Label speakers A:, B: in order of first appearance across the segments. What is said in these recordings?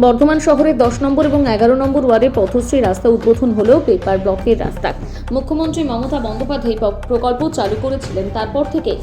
A: বর্ধমান শহরের 10 নম্বর এবং 11 নম্বর ওয়ার্ডে পথশ্রী রাস্তা উদ্বোধন হলেও পেপার ব্লকের রাস্তা। মুখ্যমন্ত্রী মমতা বন্দ্যোপাধ্যায় প্রকল্প চালু করেছিলেন, তারপর থেকে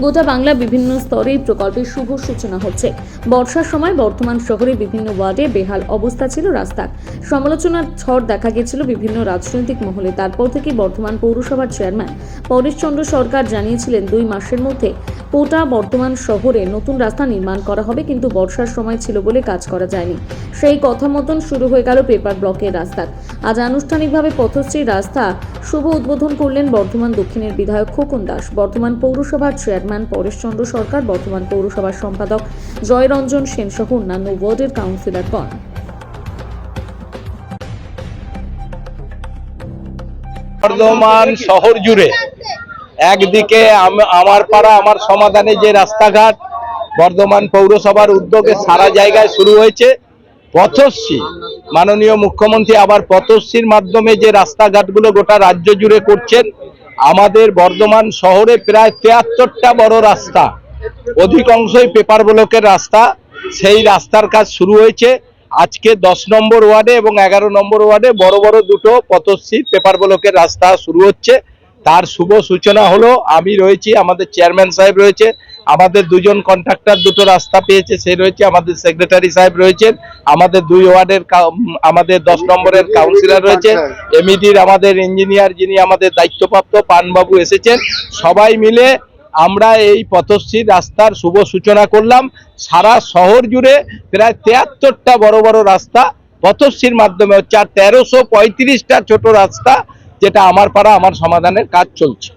A: গোটা বাংলা বিভিন্ন স্তরে এই প্রকল্পের শুভ সূচনা হচ্ছে। বর্ষার সময় বর্ধমান শহরে বিভিন্ন ওয়ার্ডে বেহাল অবস্থা ছিল রাস্তার। সমালোচনার ঝড় দেখা গিয়েছিল বিভিন্ন রাজনৈতিক মহলে। তারপর থেকে বর্ধমান পৌরসভার চেয়ারম্যান পরেশচন্দ্র সরকার জানিয়েছিলেন 2 মাসের মধ্যে গোটা বর্ধমান শহরে নতুন রাস্তা নির্মাণ করা হবে, কিন্তু বর্ষার সময় ছিল বলে কাজ করা যায়নি। সেই কথা মতন শুরু হয়ে গেল পেপার ব্লকের রাস্তা। আজ আনুষ্ঠানিকভাবে পথশ্রী রাস্তা শুভ উদ্বোধন করলেন বর্ধমান দক্ষিণের বিধায়ক খোকন দাস, বর্ধমান পৌরসভার চেয়ারম্যান পরেশচন্দ্র সরকার, বর্ধমান পৌরসভার সম্পাদক জয়রঞ্জন সেন সহ অন্যান্য ওয়ার্ডের কাউন্সিলরগণ।
B: বর্ধমান শহর জুড়ে একদিকে আমার পাড়া আমার সমাধানে যে রাস্তাঘাট বর্ধমান পৌরসভার উদ্যোগে সারা জায়গায় শুরু হয়েছে, পথশ্রী মাননীয় মুখ্যমন্ত্রী আবার পথশ্রীর মাধ্যমে যে রাস্তাঘাটগুলো গোটা রাজ্য জুড়ে করছেন। আমাদের বর্ধমান শহরে প্রায় 73টা বড় রাস্তা, অধিকাংশই পেপার ব্লকের রাস্তা। সেই রাস্তার কাজ শুরু হয়েছে। আজকে 10 নম্বর ওয়ার্ডে এবং 11 নম্বর ওয়ার্ডে বড় বড় দুটো পথশ্রী পেপার ব্লকের রাস্তা শুরু হচ্ছে। তার শুভ সূচনা হলো। আমি রয়েছি, আমাদের চেয়ারম্যান সাহেব রয়েছে, আমাদের দুজন কন্ট্রাক্টর দুটো রাস্তা পেয়েছে সে রয়েছে, আমাদের সেক্রেটারি সাহেব রয়েছেন, আমাদের 2 ওয়ার্ডের আমাদের 10 নম্বরের কাউন্সিলর রয়েছে, এমইডির আমাদের ইঞ্জিনিয়ার যিনি আমাদের দায়িত্বপ্রাপ্ত পানবাবু এসেছেন। সবাই মিলে আমরা এই পথশ্রী রাস্তার শুভ সূচনা করলাম। সারা শহর জুড়ে প্রায় 73টা বড় বড় রাস্তা পথশ্রীর মাধ্যমে হচ্ছে, আর 1335টা ছোট রাস্তা যেটা আমার পাড়া আমার সমাধানের কাজ চলছে।